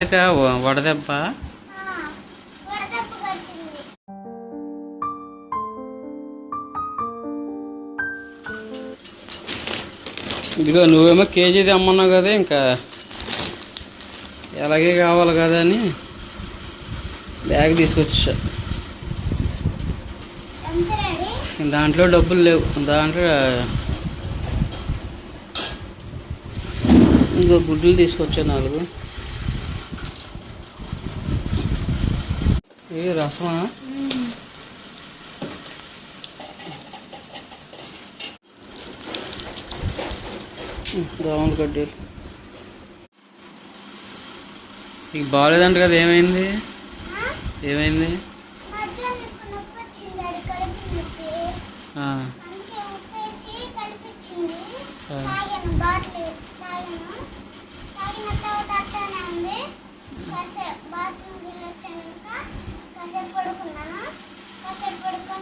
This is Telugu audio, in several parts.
వడదెబ్బ. ఇదిగో నువ్వేమో కేజీ తెమ్మన్నావు కదా, ఇంకా ఎలాగే కావాలి కదా అని బ్యాగ్ తీసుకొచ్చా. దాంట్లో డబ్బులు లేవు. దాంట్లో ఇంకో గుడ్లు తీసుకొచ్చా 4. ఏ రసమా? దోమలు కడ్డీలు. నీకు బాగాలేదంట కదా, ఏమైంది? ఏమైంది?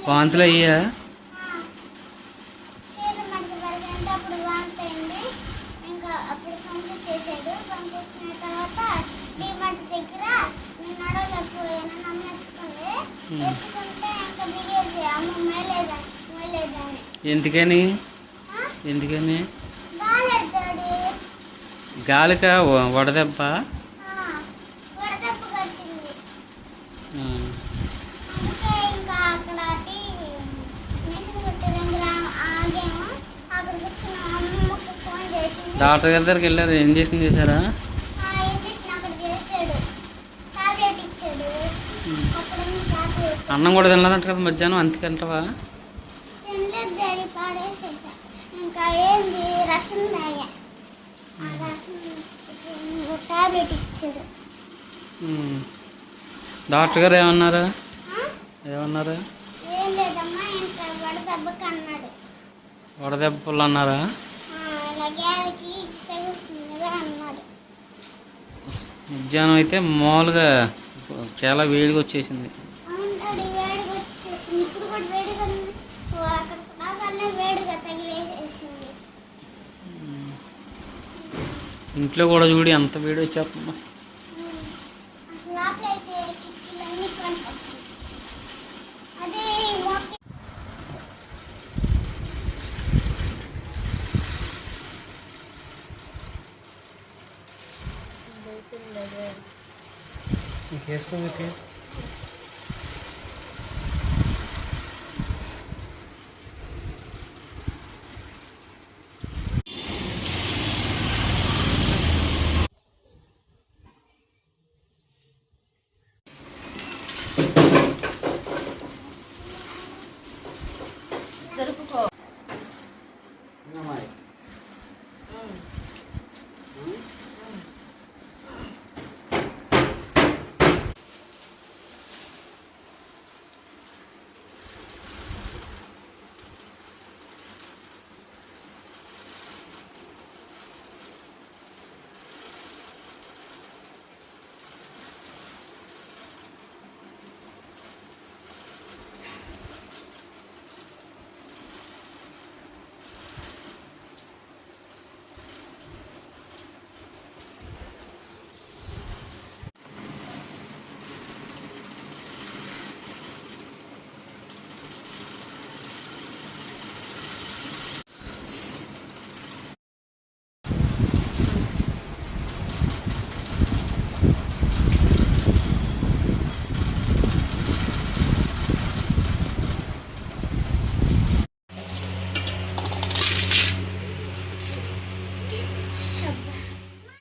వాంతులు అయ్యా? ఎందుకని? ఎందుకని? గాలిక వడదెబ్బ. డాక్టర్ గారి దగ్గరికి వెళ్ళారు, ఇంజక్షన్ చేశారా? అన్నం కూడా తినలేదంట కదా మధ్యాహ్నం, అంతకంటవా? డాక్టర్ గారు ఏమన్నారా? ఏమన్నారా? వడదెబ్బలు అన్నారా? మధ్యాహ్నం అయితే మామూలుగా చాలా వేడిగా వచ్చేసింది. ఇంట్లో కూడా చూడు ఎంత వేడి వచ్చేస్తుందో. ఇంకేసుకో.